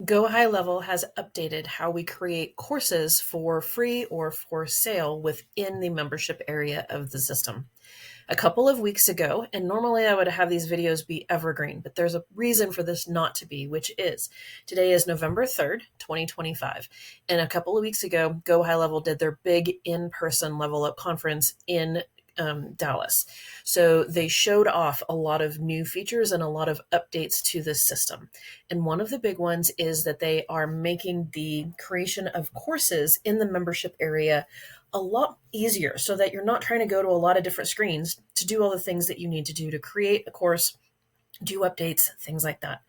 Go High Level has updated how we create courses for free or for sale within the membership area of the system. A couple of weeks ago, and normally I would have these videos be evergreen, but there's a reason for this not to be, which is today is November 3rd, 2025. And a couple of weeks ago, Go High Level did their big in-person level up conference in Dallas. So they showed off a lot of new features and a lot of updates to this system. And one of the big ones is that they are making the creation of courses in the membership area a lot easier so that you're not trying to go to a lot of different screens to do all the things that you need to do to create a course, do updates, things like that.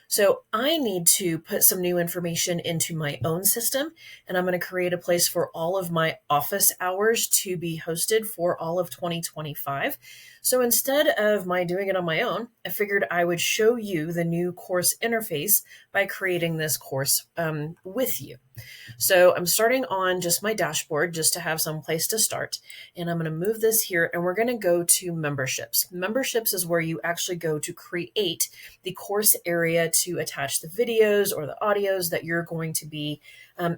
So I need to put some new information into my own system, and I'm going to create a place for all of my office hours to be hosted for all of 2025. So instead of my doing it on my own, I figured I would show you the new course interface by creating this course with you. So I'm starting on just my dashboard just to have some place to start. And I'm going to move this here and we're going to go to memberships. Memberships is where you actually go to create the course area to attach the videos or the audios that you're going to be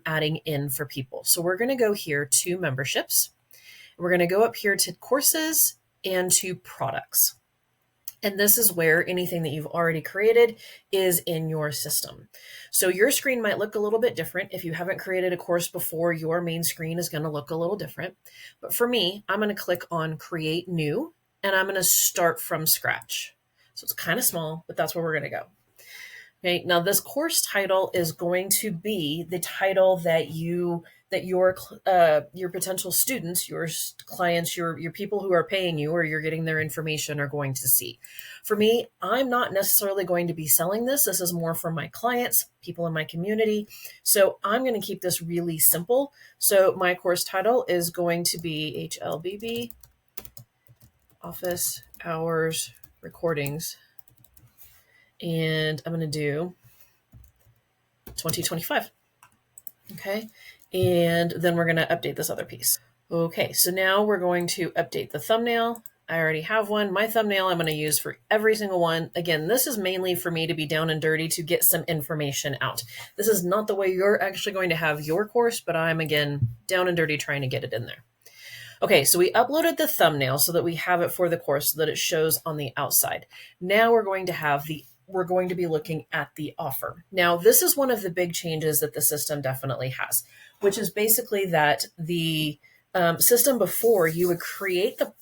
adding in for people. So we're going to go here to memberships. We're going to go up here to courses and to products. And this is where anything that you've already created is in your system. So your screen might look a little bit different. If you haven't created a course before, your main screen is going to look a little different. But for me, I'm going to click on Create New, and I'm going to start from scratch. So it's kind of small, but that's where we're going to go. Okay, now this course title is going to be the title that your potential students, your clients, your people who are paying you or you're getting their information are going to see. For me, I'm not necessarily going to be selling this. This is more for my clients, people in my community. So I'm going to keep this really simple. So my course title is going to be HLBB Office Hours Recordings. And I'm going to do 2025. Okay. And then we're going to update this other piece. Okay. So now we're going to update the thumbnail. I already have one. My thumbnail I'm going to use for every single one. Again, this is mainly for me to be down and dirty to get some information out. This is not the way you're actually going to have your course, but I'm, again, down and dirty trying to get it in there. Okay, so we uploaded the thumbnail so that we have it for the course so that it shows on the outside. Now we're going to be looking at the offer. Now, this is one of the big changes that the system definitely has, which is basically that the system before, you would create the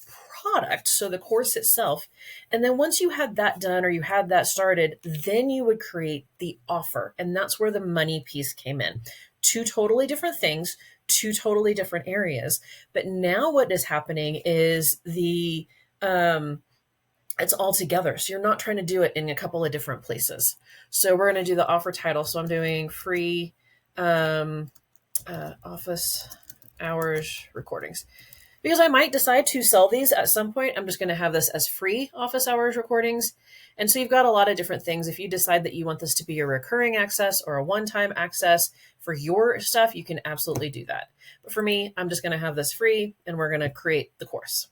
product, so the course itself, and then once you had that done or you had that started, then you would create the offer, and that's where the money piece came in. Two totally different things, two totally different areas. But now what is happening is it's all together. So you're not trying to do it in a couple of different places. So we're going to do the offer title. So I'm doing free office hours recordings. Because I might decide to sell these at some point, I'm just going to have this as free office hours recordings. And so you've got a lot of different things. If you decide that you want this to be a recurring access or a one-time access for your stuff, you can absolutely do that. But for me, I'm just going to have this free and we're going to create the course.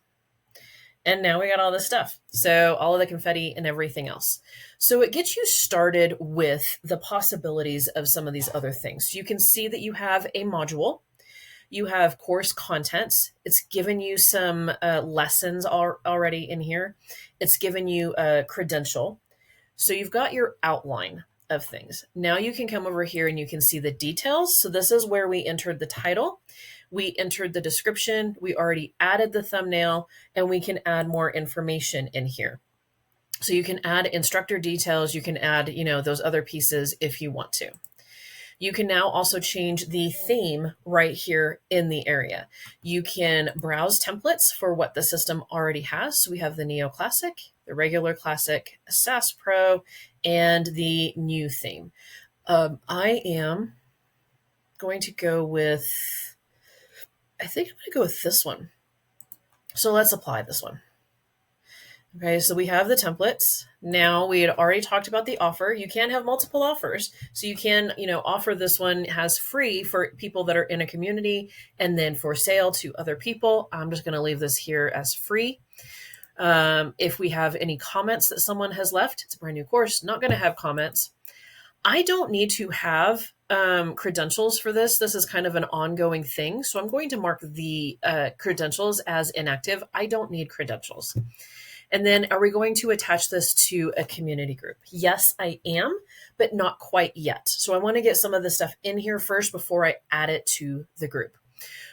And now we got all this stuff. So all of the confetti and everything else. So it gets you started with the possibilities of some of these other things. So you can see that you have a module. You have course contents. It's given you some lessons already in here. It's given you a credential. So you've got your outline of things. Now you can come over here and you can see the details. So this is where we entered the title. We entered the description. We already added the thumbnail, and we can add more information in here. So you can add instructor details. You can add, those other pieces if you want to. You can now also change the theme right here in the area. You can browse templates for what the system already has. So we have the Neo Classic, the regular Classic, SAS Pro, and the new theme. I am going to go with, I think I'm going to go with this one. So let's apply this one. Okay, so we have the templates. Now we had already talked about the offer. You can have multiple offers. So you can, offer this one has free for people that are in a community and then for sale to other people. I'm just going to leave this here as free. If we have any comments that someone has left, it's a brand new course, not going to have comments. I don't need to have credentials for this. This is kind of an ongoing thing. So I'm going to mark the credentials as inactive. I don't need credentials. And then are we going to attach this to a community group? Yes, I am, but not quite yet. So I want to get some of the stuff in here first before I add it to the group.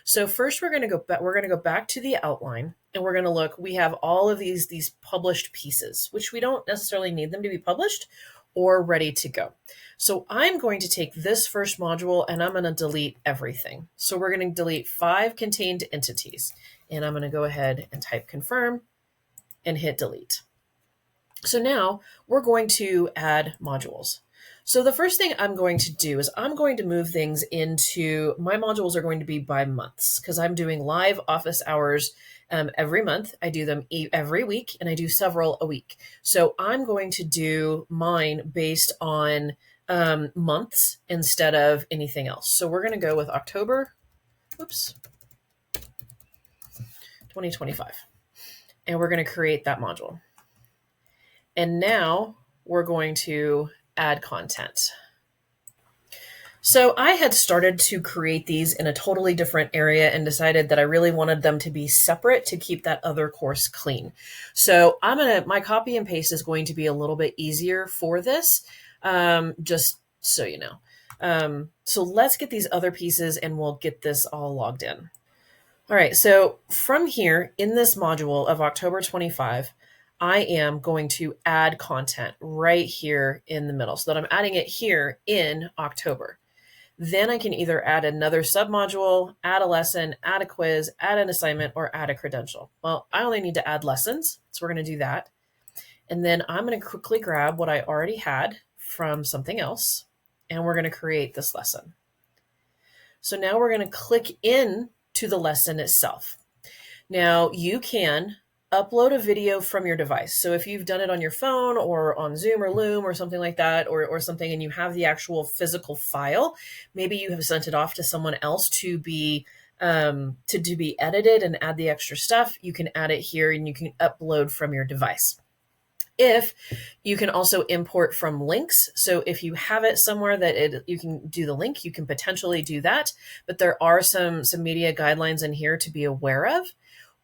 So first we're going to go back to the outline, and we're going to look. We have all of these published pieces, which we don't necessarily need them to be published or ready to go. So I'm going to take this first module and I'm going to delete everything. So we're going to delete 5 contained entities, and I'm going to go ahead and type confirm and hit delete. So now we're going to add modules. So the first thing I'm going to do is I'm going to move things into, my modules are going to be by months because I'm doing live office hours every month. I do them every week, and I do several a week. So I'm going to do mine based on months instead of anything else. So we're going to go with October, 2025, and we're going to create that module. And now we're going to add content. So I had started to create these in a totally different area and decided that I really wanted them to be separate to keep that other course clean. So my copy and paste is going to be a little bit easier for this, just so you know. So let's get these other pieces and we'll get this all logged in. All right, so from here in this module of October 25, I am going to add content right here in the middle so that I'm adding it here in October. Then I can either add another submodule, add a lesson, add a quiz, add an assignment, or add a credential. Well, I only need to add lessons, so we're going to do that. And then I'm going to quickly grab what I already had from something else, and we're going to create this lesson. So now we're going to click in to the lesson itself. Now you can upload a video from your device. So if you've done it on your phone or on Zoom or Loom or something like that, or something, and you have the actual physical file, maybe you have sent it off to someone else to be edited and add the extra stuff, you can add it here and you can upload from your device. If you can also import from links. So if you have it somewhere that you can do the link, you can potentially do that. But there are some media guidelines in here to be aware of.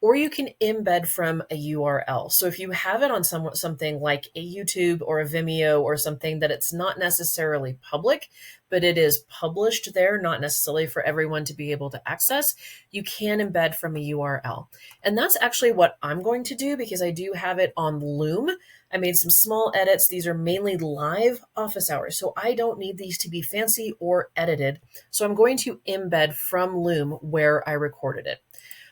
Or you can embed from a URL. So if you have it on something like a YouTube or a Vimeo or something that it's not necessarily public, but it is published there, not necessarily for everyone to be able to access, you can embed from a URL. And that's actually what I'm going to do because I do have it on Loom. I made some small edits. These are mainly live office hours, so I don't need these to be fancy or edited. So I'm going to embed from Loom where I recorded it.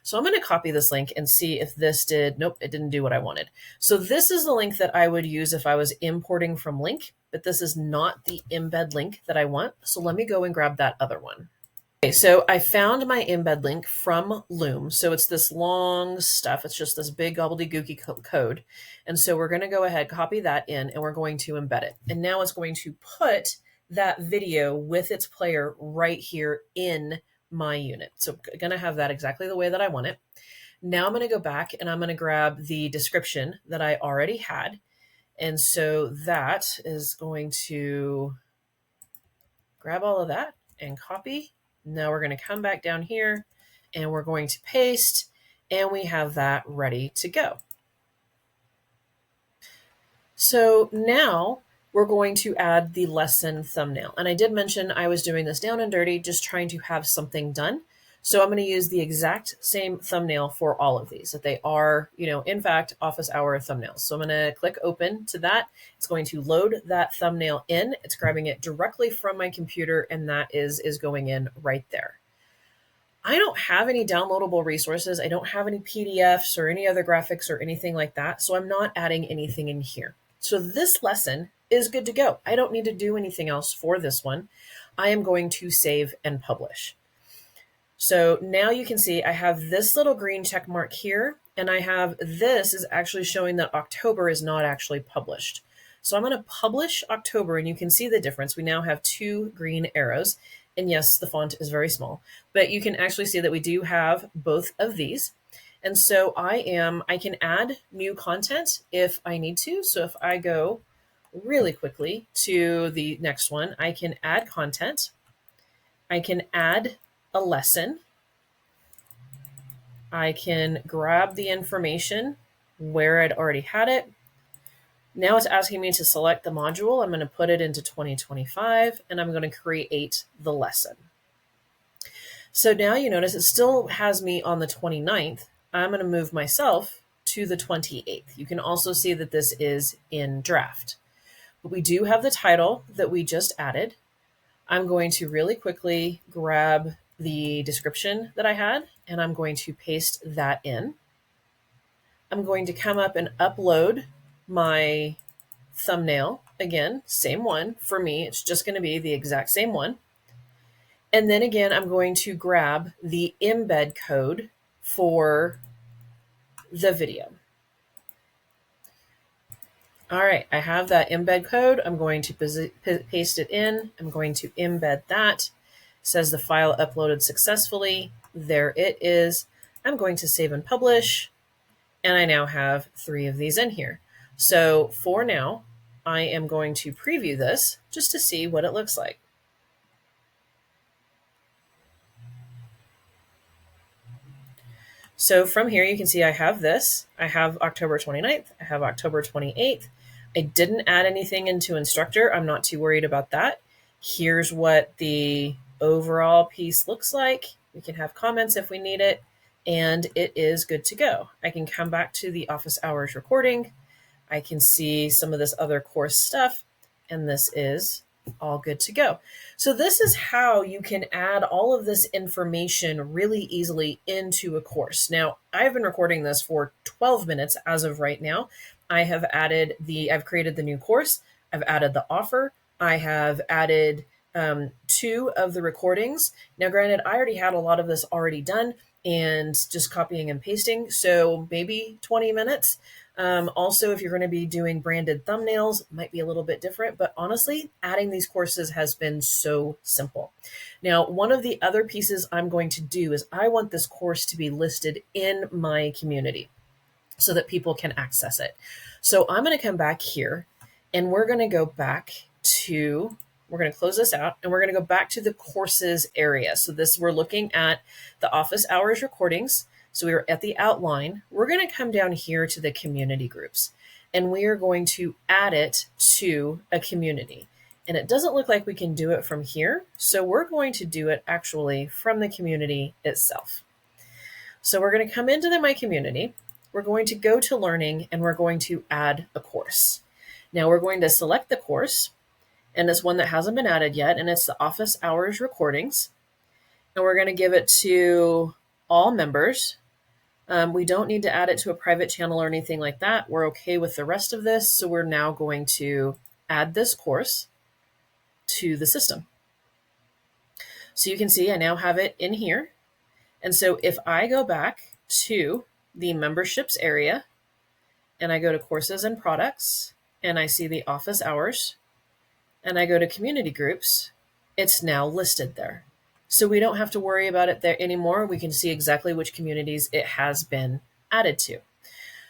So I'm going to copy this link and see if this nope, it didn't do what I wanted. So this is the link that I would use if I was importing from link, but this is not the embed link that I want. So let me go and grab that other one. Okay, so I found my embed link from Loom. So it's this long stuff. It's just this big gobbledygooky code. And so we're going to go ahead, copy that in, and we're going to embed it. And now it's going to put that video with its player right here in my unit. So I'm going to have that exactly the way that I want it. Now I'm going to go back and I'm going to grab the description that I already had. And so that is going to grab all of that and copy. Now we're going to come back down here and we're going to paste, and we have that ready to go. So now we're going to add the lesson thumbnail. And I did mention I was doing this down and dirty, just trying to have something done. So I'm going to use the exact same thumbnail for all of these, that they are, in fact, office hour thumbnails. So I'm going to click open to that. It's going to load that thumbnail in. It's grabbing it directly from my computer, and that is going in right there. I don't have any downloadable resources. I don't have any PDFs or any other graphics or anything like that. So I'm not adding anything in here. So this lesson is good to go. I don't need to do anything else for this one. I am going to save and publish. So now you can see I have this little green check mark here, and I have this is actually showing that October is not actually published. So I'm going to publish October, and you can see the difference. We now have 2 green arrows, and yes, the font is very small, but you can actually see that we do have both of these. And so I can add new content if I need to. So if I go really quickly to the next one, I can add content. I can add a lesson. I can grab the information where I'd already had it. Now it's asking me to select the module. I'm going to put it into 2025 and I'm going to create the lesson. So now you notice it still has me on the 29th. I'm going to move myself to the 28th. You can also see that this is in draft. But we do have the title that we just added. I'm going to really quickly grab the description that I had and I'm going to paste that in. I'm going to come up and upload my thumbnail. Again, same one for me. It's just going to be the exact same one. And then again, I'm going to grab the embed code for the video. All right, I have that embed code. I'm going to paste it in. I'm going to embed that. It says the file uploaded successfully. There it is. I'm going to save and publish. And I now have 3 of these in here. So for now, I am going to preview this just to see what it looks like. So from here, you can see I have this. I have October 29th. I have October 28th. I didn't add anything into instructor. I'm not too worried about that. Here's what the overall piece looks like. We can have comments if we need it, and it is good to go. I can come back to the office hours recording. I can see some of this other course stuff, and this is all good to go. So this is how you can add all of this information really easily into a course. Now, I've been recording this for 12 minutes as of right now. I've created the new course. I've added the offer. I have added 2 of the recordings. Now, granted, I already had a lot of this already done and just copying and pasting. So maybe 20 minutes. Also, if you're going to be doing branded thumbnails, it might be a little bit different, but honestly, adding these courses has been so simple. Now, one of the other pieces I'm going to do is I want this course to be listed in my community so that people can access it. So I'm going to come back here and we're going to go back to, we're going to close this out and we're going to go back to the courses area. So we're looking at the office hours recordings. So we were at the outline. We're going to come down here to the community groups and we are going to add it to a community. And it doesn't look like we can do it from here. So we're going to do it actually from the community itself. So we're going to come into my community. We're going to go to learning and we're going to add a course. Now we're going to select the course and it's one that hasn't been added yet. And it's the office hours recordings. And we're going to give it to all members. We don't need to add it to a private channel or anything like that. We're okay with the rest of this. So we're now going to add this course to the system. So you can see I now have it in here. And so if I go back to the memberships area and I go to courses and products and I see the office hours and I go to community groups, it's now listed there. So we don't have to worry about it there anymore. We can see exactly which communities it has been added to.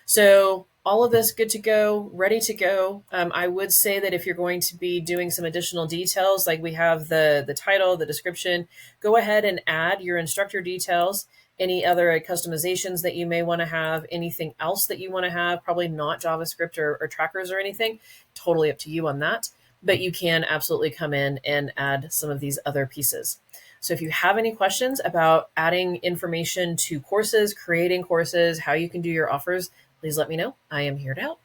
So all of this good to go, ready to go. I would say that if you're going to be doing some additional details, like we have the title, the description, go ahead and add your instructor details, any other customizations that you may want to have, anything else that you want to have, probably not JavaScript or trackers or anything, totally up to you on that. But you can absolutely come in and add some of these other pieces. So if you have any questions about adding information to courses, creating courses, how you can do your offers, please let me know. I am here to help.